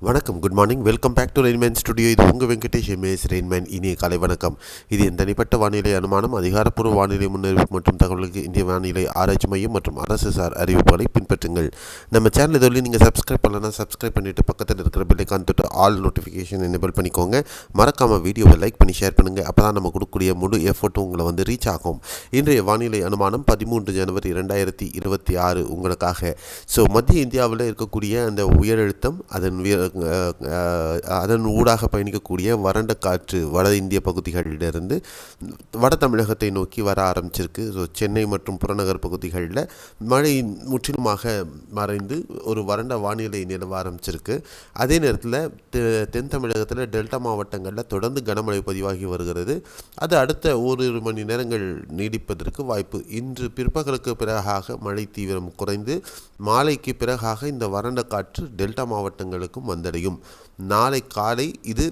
வணக்கம், good morning. Welcome back to Rainman studio. இது உங்கள் வெங்கடேஷ் எம்ஏஎஸ் ரெயின்மேன். இனிய காலை வணக்கம். இது என் தனிப்பட்ட வானிலை அனுமானம், அதிகாரப்பூர்வ வானிலை முன்னறிவிப்பு மற்றும் தகவலுக்கு இந்திய வானிலை ஆராய்ச்சி மையம் மற்றும் அரசு சார் அறிவிப்புகளை பின்பற்றுங்கள். நம்ம சேனல் இதுவரை நீங்கள் சப்ஸ்கிரைப் பண்ணலன்னா சப்ஸ்கிரைப் பண்ணிவிட்டு பக்கத்தில் இருக்கிற பெல்லைக்கான் தொட்டு ஆல் நோட்டிஃபிகேஷன் எனேபிள் பண்ணிக்கோங்க. மறக்காமல் வீடியோவை லைக் பண்ணி ஷேர் பண்ணுங்கள். அப்போ தான் நம்ம கொடுக்கக்கூடிய முழு எஃபர்ட்டும் உங்களை ரீச் ஆகும். இன்றைய வானிலை அனுமானம் 13 ஜனவரி 2026 உங்களுக்காக. மத்திய இந்தியாவில் இருக்கக்கூடிய அந்த உயரழுத்தம் அதன் ஊடாக பயணிக்கக்கூடிய வறண்ட காற்று வட இந்திய பகுதிகளிலிருந்து வட தமிழகத்தை நோக்கி வர ஆரம்பிச்சிருக்கு. சென்னை மற்றும் புறநகர் பகுதிகளில் மழை முற்றிலுமாக மறைந்து ஒரு வறண்ட வானிலை நிலவ ஆரம்பிச்சிருக்கு. அதே நேரத்தில் தென் தமிழகத்தில் டெல்டா மாவட்டங்களில் தொடர்ந்து கனமழை பதிவாகி வருகிறது. அது அடுத்த ஓரிரு மணி நேரங்கள் நீடிப்பதற்கு வாய்ப்பு. இன்று பிற்பகலுக்கு பிறகாக மழை தீவிரம் குறைந்து மாலைக்கு பிறகாக இந்த வறண்ட காற்று டெல்டா மாவட்டங்களுக்கும் வந்தடையும். நாளை காலை இது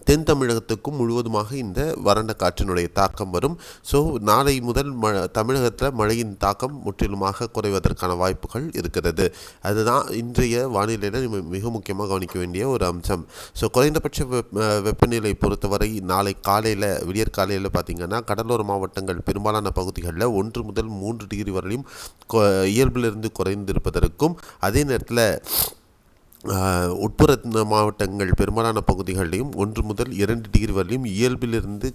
தென் தமிழகத்துக்கும் முழுவதுமாக இந்த வறண்ட காற்றினுடைய தாக்கம் வரும். நாளை முதல் தமிழகத்தில் மழையின் தாக்கம் முற்றிலுமாக குறைவதற்கான வாய்ப்புகள் இருக்கிறது. அதுதான் இன்றைய வானிலையில் மிக முக்கியமாக கவனிக்க வேண்டிய ஒரு அம்சம். குறைந்தபட்ச வெப்பநிலை பொறுத்தவரை நாளை காலையில் விடியற்காலையில் பார்த்திங்கன்னா கடலோர மாவட்டங்கள் பெரும்பாலான பகுதிகளில் 1 முதல் 3 டிகிரி வரையிலும் இயல்பிலிருந்து குறைந்திருப்பதற்கும், அதே நேரத்தில் உட்புற மாவட்டங்கள் பெரும்பாலான பகுதிகளிலையும் 1 முதல் 2 டிகிரி வரையிலும் இயல்பிலிருந்து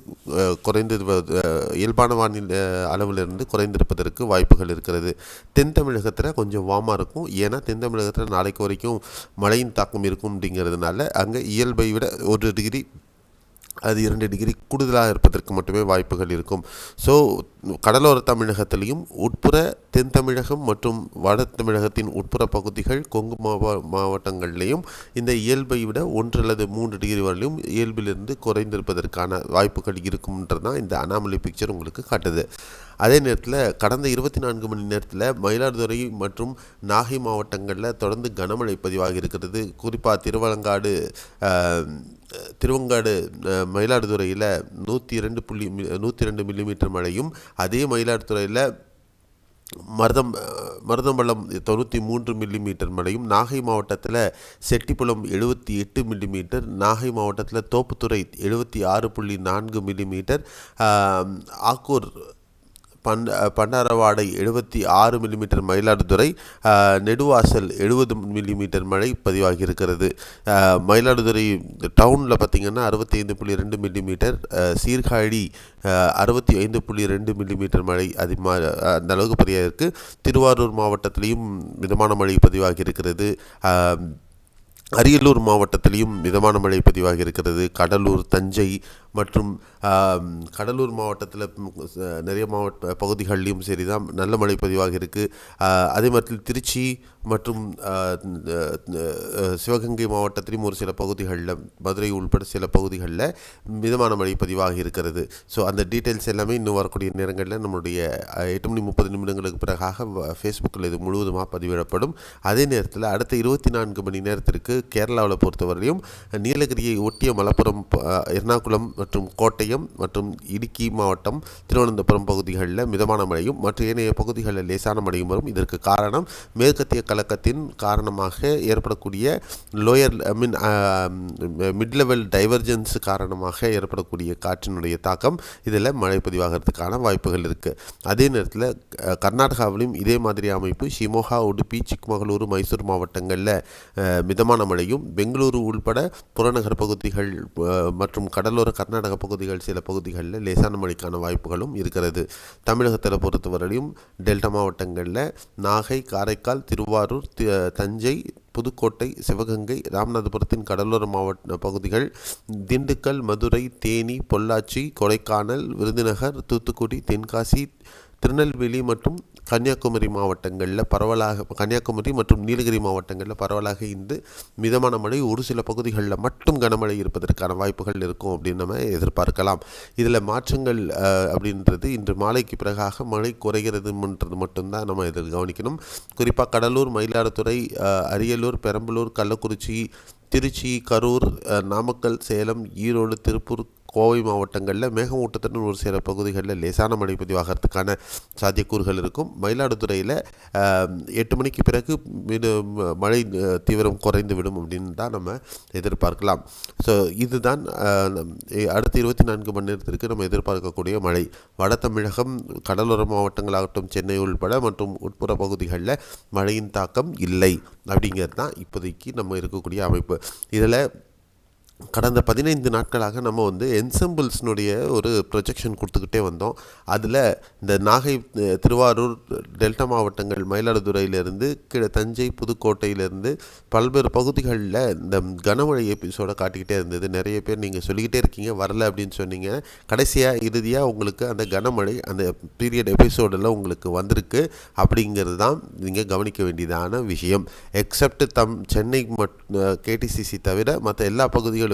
இயல்பான வானிலை அளவிலிருந்து குறைந்திருப்பதற்கு வாய்ப்புகள் இருக்கிறது. தென் தமிழகத்தில் கொஞ்சம் வார்மாக இருக்கும். ஏன்னா தென் தமிழகத்தில் நாளைக்கு வரைக்கும் மழையின் தாக்கம் இருக்கும். அப்படிங்கிறதுனால அங்கே இயல்பை விட 1 டிகிரி அது 2 டிகிரி கூடுதலாக இருப்பதற்கு மட்டுமே வாய்ப்புகள் இருக்கும். கடலோர தமிழகத்திலையும் உட்புற தென் தமிழகம் மற்றும் வட தமிழகத்தின் உட்புற பகுதிகள் கொங்கு மாவட்டங்களிலையும் இந்த இயல்பை விட 1 அல்லது 3 டிகிரி வரையிலும் இயல்பிலிருந்து குறைந்திருப்பதற்கான வாய்ப்புகள் இருக்கும்ன்றது தான் இந்த அனாமலி பிக்சர் உங்களுக்கு காட்டுது. அதே நேரத்தில் கடந்த 24 மணி நேரத்தில் மயிலாடுதுறை மற்றும் நாகை மாவட்டங்களில் தொடர்ந்து கனமழை பதிவாகி இருக்கிறது. குறிப்பாக திருவங்காடு மயிலாடுதுறையில் 102 மில்லிமீட்டர் மழையும், அதே மயிலாடுதுறையில் மருதம்பலம் 93 மில்லிமீட்டர் மழையும், நாகை மாவட்டத்தில் செட்டிப்புலம் 78 மில்லிமீட்டர், நாகை மாவட்டத்தில் Thopputhurai 76.4 millimetre, Akkur Pandaravadai 76 millimetre, Mayiladuthurai Neduvasal 70 millimetre மழை பதிவாகி இருக்கிறது. மயிலாடுதுறை டவுனில் பார்த்திங்கன்னா 65.2 மில்லிமீட்டர், சீர்காழி 65.2 மில்லிமீட்டர் மழை அந்த அளவுக்கு பதிவாக இருக்குது. திருவாரூர் மாவட்டத்திலையும் மிதமான மழை பதிவாகி இருக்கிறது. அரியலூர் மாவட்டத்திலையும் மிதமான மழை பதிவாகி இருக்கிறது. கடலூர், தஞ்சை மற்றும் கடலூர் மாவட்டத்தில் நிறைய பகுதிகளிலும் சரி தான் நல்ல மழை பதிவாக இருக்குது. அதே மாதிரி திருச்சி மற்றும் சிவகங்கை மாவட்டத்திலும் ஒரு சில பகுதிகளில், மதுரை உள்பட சில பகுதிகளில் மிதமான மழை பதிவாகி இருக்கிறது. அந்த டீட்டெயில்ஸ் எல்லாமே இன்னும் வரக்கூடிய நேரங்களில் நம்மளுடைய 8:30 பிறகாக ஃபேஸ்புக்கில் இது முழுவதுமாக பதிவிடப்படும். அதே நேரத்தில் அடுத்த 24 மணி நேரத்திற்கு கேரளாவில் பொறுத்தவரையிலும் நீலகிரியை ஒட்டிய மலப்புரம், எர்ணாகுளம் மற்றும் கோட்டயம் மற்றும் இடுக்கி மாவட்டம், திருவனந்தபுரம் பகுதிகளில் மிதமான மழையும் மற்ற ஏனைய பகுதிகளில் லேசான மழையும் வரும். இதற்கு காரணம் மேற்கத்திய கலக்கத்தின் காரணமாக ஏற்படக்கூடிய மிட் லெவல் டைவர்ஜென்ஸ் காரணமாக ஏற்படக்கூடிய காற்றினுடைய தாக்கம் இதில் மழை பதிவாகிறதுக்கான வாய்ப்புகள் இருக்குது. அதே நேரத்தில் கர்நாடகாவிலும் இதே மாதிரி அமைப்பு ஷிமோகா, உடுப்பி, சிக்மகளூர், மைசூர் மாவட்டங்களில் மிதமான மழையும், பெங்களூரு உள்பட புறநகர் பகுதிகள் மற்றும் கடலோர கர்நாடக பகுதிகள் சில பகுதிகளில் லேசான மழைக்கான வாய்ப்புகளும் இருக்கிறது. தமிழகத்தில் பொறுத்தவரையிலும் டெல்டா மாவட்டங்களில் நாகை, காரைக்கால், திருவாரூர், தஞ்சை, புதுக்கோட்டை, சிவகங்கை, ராமநாதபுரத்தின் கடலோர மாவட்ட பகுதிகள், திண்டுக்கல், மதுரை, தேனி, பொள்ளாச்சி, கொடைக்கானல், விருதுநகர், தூத்துக்குடி, தென்காசி, திருநெல்வேலி மற்றும் கன்னியாகுமரி மற்றும் நீலகிரி மாவட்டங்களில் பரவலாக இன்று மிதமான மழை, ஒரு சில பகுதிகளில் மட்டும் கனமழை இருப்பதற்கான வாய்ப்புகள் இருக்கும் அப்படின்னு நம்ம எதிர்பார்க்கலாம். இதில் மாற்றங்கள் அப்படின்றது இன்று மாலைக்கு பிறகாக மழை குறைகிறதுன்றது மட்டும்தான் நம்ம இதில் கவனிக்கணும். குறிப்பாக கடலூர், மயிலாடுதுறை, அரியலூர், பெரம்பலூர், கள்ளக்குறிச்சி, திருச்சி, கரூர், நாமக்கல், சேலம், ஈரோடு, திருப்பூர், கோவை மாவட்டங்களில் மேகமூட்டத்துடன் ஒரு சில பகுதிகளில் லேசான மழை பதிவாகிறதுக்கான சாத்தியக்கூறுகள் இருக்கும். மயிலாடுதுறையில் 8 மணிக்கு பிறகு மழை தீவிரம் குறைந்துவிடும் அப்படின்னு தான் நம்ம எதிர்பார்க்கலாம். ஸோ இதுதான் அடுத்த 24 மணி நேரத்திற்கு நம்ம எதிர்பார்க்கக்கூடிய மழை. வட தமிழகம், கடலோர மாவட்டங்களாகட்டும், சென்னை உள்பட மற்றும் உட்புற பகுதிகளில் மழையின் தாக்கம் இல்லை அப்படிங்கிறது தான் இப்போதைக்கு நம்ம இருக்கக்கூடிய அமைப்பு. இதில் கடந்த 15 நாட்களாக நம்ம என்சம்பிள்ஸ்னுடைய ஒரு ப்ரொஜெக்ஷன் கொடுத்துக்கிட்டே வந்தோம். அதில் இந்த நாகை, திருவாரூர், டெல்டா மாவட்டங்கள், மயிலாடுதுறையிலிருந்து தஞ்சை, புதுக்கோட்டையிலிருந்து பல்வேறு பகுதிகளில் இந்த கனமழை எபிசோடை காட்டிக்கிட்டே இருந்தது. நிறைய பேர் நீங்கள் சொல்லிக்கிட்டே இருக்கீங்க வரல அப்படின்னு சொன்னீங்க. கடைசியாக இறுதியாக உங்களுக்கு அந்த கனமழை அந்த பீரியட் எபிசோடில் உங்களுக்கு வந்திருக்கு. அப்படிங்கிறது தான் நீங்கள் கவனிக்க வேண்டியதான விஷயம். எக்ஸப்ட் சென்னை கேடிசிசி தவிர மற்ற எல்லா பகுதிகளுக்கும்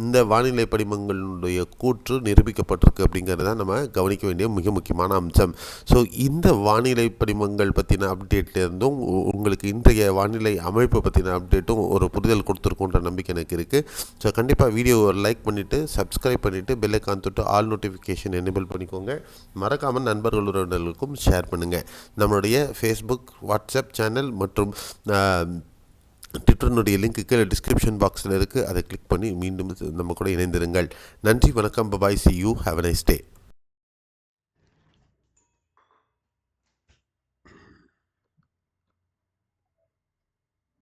இந்த வானிலை படிமங்களுடைய கூற்று நிரூபிக்கப்பட்டிருக்கு அப்படிங்கிறத நம்ம கவனிக்க வேண்டிய மிக முக்கியமான அம்சம். ஸோ இந்த வானிலை படிமங்கள் பற்றின அப்டேட்லேருந்தும் உங்களுக்கு இன்றைய வானிலை அமைப்பு பற்றின அப்டேட்டும் ஒரு புரிதல் கொடுத்துருக்குன்ற நம்பிக்கை எனக்கு இருக்குது. ஸோ கண்டிப்பாக வீடியோவை லைக் பண்ணிவிட்டு, சப்ஸ்கிரைப் பண்ணிவிட்டு, பெல்லைக்கான் தொட்டு ஆல் நோட்டிஃபிகேஷன் எனேபிள் பண்ணிக்கோங்க. மறக்காமல் நண்பர்களுக்கும் ஷேர் பண்ணுங்கள். நம்மளுடைய ஃபேஸ்புக், வாட்ஸ்அப் சேனல் மற்றும் ட்விட்டர்னுடைய லிங்க் கீழே டிஸ்கிரிப்ஷன் பாக்ஸில் இருக்குது. அதை கிளிக் பண்ணி மீண்டும் நம்ம கூட இணைந்திருங்கள். நன்றி, வணக்கம், bye bye, C you, have a nice day.